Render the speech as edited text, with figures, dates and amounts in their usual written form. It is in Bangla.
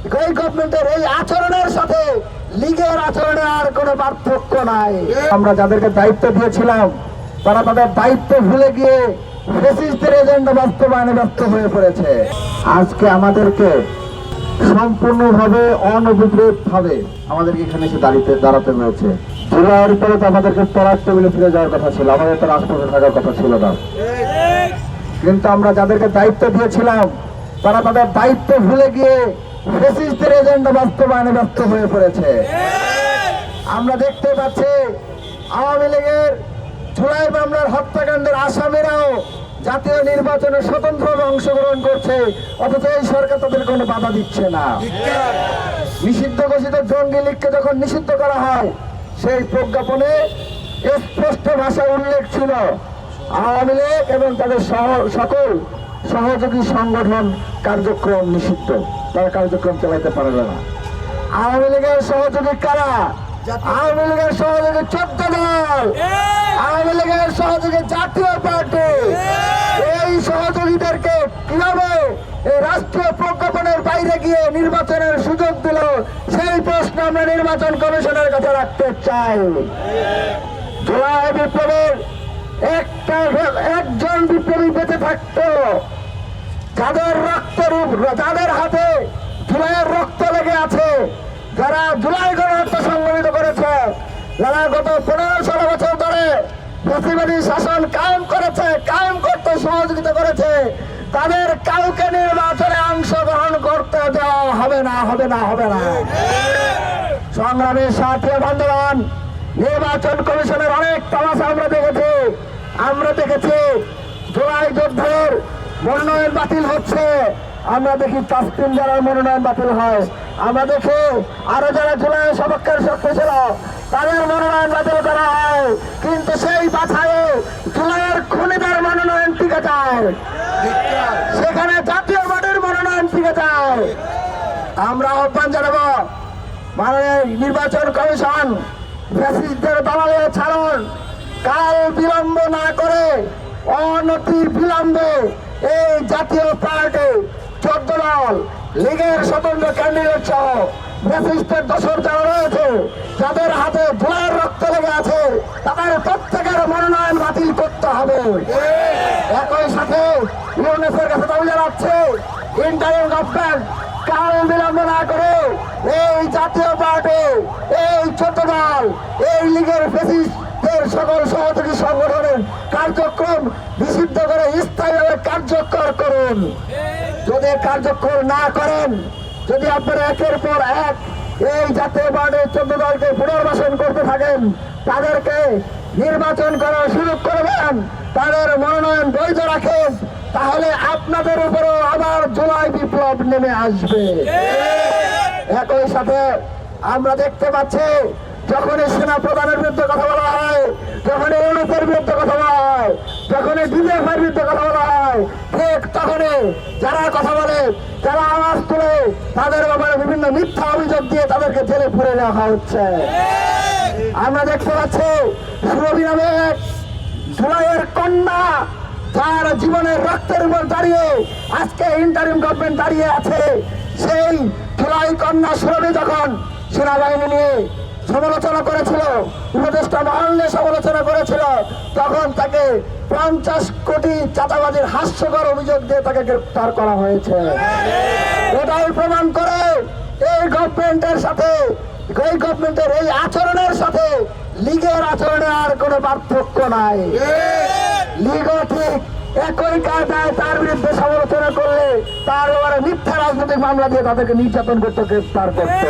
এই গভর্নমেন্টের এই আচরণের সাথে লীগের আচরণে আর কোনো পার্থক্য নাই। আমরা যাদেরকে দায়িত্ব দিয়েছিলাম তারা তাদের দায়িত্ব ভুলে গিয়ে ফ্যাসিস্টদের এজেন্ডা বাস্তবায়নে ব্যস্ত হয়ে পড়েছে। আজকে আমাদেরকে সম্পূর্ণভাবে অনভিপ্রেত ভাবে আমাদেরকে এখানে এসে দাঁড়াতে হয়েছে। জুলাইয়ের পরে তো আমাদেরকে পড়ার টেবিলে ফিরে যাওয়ার কথা ছিল, আমাদের তো রাজপথে থাকার কথা ছিল না। কিন্তু আমরা যাদেরকে দায়িত্ব দিয়েছিলাম তারা তাদের দায়িত্ব ভুলে গিয়ে ফ্যাসিস্টদের এজেন্ডা বাস্তবায়নে ব্যস্ত হয়ে পড়েছে। আমরা দেখতে পাচ্ছি আওয়ামী লীগের জুলাই মামলার হত্যাকাণ্ডের আসামিরাও জাতীয় নির্বাচনে স্বতন্ত্রভাবে অংশগ্রহণ করছে, অথচ এই সরকার তাদের কোনো বাধা দিচ্ছে না। নিষিদ্ধ ঘোষিত জঙ্গি লীগকে যখন নিষিদ্ধ করা হয় সেই প্রজ্ঞাপনে স্পষ্ট ভাষায় উল্লেখ ছিল আওয়ামী লীগ এবং তাদের সকল সহযোগী সংগঠন কার্যক্রম নিষিদ্ধ, তারা কার্যক্রম চালাইতে পারবে না। আওয়ামী লীগের সহযোগী কারা? আওয়ামী লীগের সহযোগী 14 দল, আওয়ামী লীগের সহযোগী জাতীয় পার্টি। এই সহযোগীদেরকে কিভাবে এই রাষ্ট্রীয় প্রজ্ঞাপনের বাইরে গিয়ে নির্বাচনের সুযোগ দিল, সেই প্রশ্ন আমরা নির্বাচন কমিশনের কাছে রাখতে চাই। জুলাই বিপ্লবের একজন বিপ্লবী বেঁচে থাকতো, যাদের হাতে জুলাইয়ের রক্ত লেগে আছে, যারা জুলাই গণহত্যা সংগঠিত করেছে, যারা গত 15-16 বছর ধরে ফ্যাসিবাদী শাসন কায়েম করতে সহযোগিতা করেছে, তাদের কাউকে নির্বাচনে অংশগ্রহণ করতে দেওয়া হবে না। সংগ্রামের সাথে বন্ধুগণ, নির্বাচন কমিশনের অনেক তামাশা আমরা দেখেছি। জুলাই যোদ্ধাদের মনোনয়ন বাতিল হচ্ছে, আমরা দেখি তাসকিন যারা মনোনয়ন বাতিল হয়, আমরা দেখি আরো যারা জুলাই সপক্ষের শক্তি ছিল তাদের মনোনয়ন বাতিল করা হয়, কিন্তু সেই বাছাইয়ে জুলাইয়ের খুনিদের মনোনয়ন টিকে যায়, সেখানে জাতীয় পার্টির মনোনয়ন টিকে যায়। আমরা আহ্বান জানাবো মাননীয় নির্বাচন কমিশন ফ্যাসিস্টদের দালালে ছাড়ুন, কাল বিলম্ব না করে অনতি বিলম্বে এই জাতীয় পার্টি 14 দল লীগের স্বতন্ত্র ক্যান্ডিডেট সহ ফ্যাসিস্টের দোসর যারা রয়েছে, যাদের হাতে জুলাইয়ের রক্ত লেগে আছে, তাদের প্রত্যেকের মনোনয়ন বাতিল করতে হবে। একই সাথে ইউনিসেফের কাছে দাবি জানাচ্ছে ইন্টারিম গভর্নমেন্ট কাল বিলম্ব না করে এই জাতীয় পার্টি, এই 14 দল, এই লীগের ফ্যাসিস্টের সকল সহযোগী সংগঠনের কার্যক্রম নিষিদ্ধ করে স্থায়ীভাবে কার্যকর করুন। যদি কার্যকর না করেন, যদি আপনারা একের পর এক এই জাতীয় পার্টির 14 দলকে পুনর্বাসন করতে থাকেন, তাদেরকে নির্বাচন করার সুযোগ করবেন, তাদের মনোনয়ন বৈধ রাখেন, তাহলে আপনাদের উপরও আবার জুলাই বিপ্লব নেমে আসবে। একই সাথে আমরা দেখতে পাচ্ছি যখনই সেনা প্রধানের বিরুদ্ধে কথা বলা হয়, যখনই ইউনিসেফের বিরুদ্ধে কথা বলা হয়, যখনই ডিজিএফের বিরুদ্ধে কথা বলা হয়, ঠিক তখনই যারা কথা বলে, যারা আওয়াজ তোলে, তাদের ব্যাপারে বিভিন্ন মিথ্যা অভিযোগ দিয়ে তাদেরকে জেলে পুরে রাখা হচ্ছে। আমরা দেখতে পাচ্ছি সুরভি নামে এক জুলাইয়ের কন্যা, যার জীবনের রক্তের উপর দাঁড়িয়ে আজকে ইন্টারিম গভর্নমেন্ট দাঁড়িয়ে আছে, সেই জুলাই কন্যা সুরভি যখন সেনাবাহিনী নিয়ে সমালোচনা করেছিল, উপদেষ্টা মহল নিয়ে সমালোচনা করেছিল, তখন তাকে 50 কোটি চাঁদাবাজির হাস্যকর অভিযোগ দিয়ে তাকে গ্রেফতার করা হয়েছে। এটাই প্রমাণ করে এই গভর্নমেন্টের সাথে, এই গভর্নমেন্টের এই আচরণের সাথে লীগের আচরণে আর কোনো পার্থক্য নাই। লীগও ঠিক একই কায়দায় তার বিরুদ্ধে সমালোচনা করলে তার ব্যাপারে মিথ্যা রাজনৈতিক মামলা দিয়ে তাদেরকে নির্যাতন করতে, গ্রেফতার করত।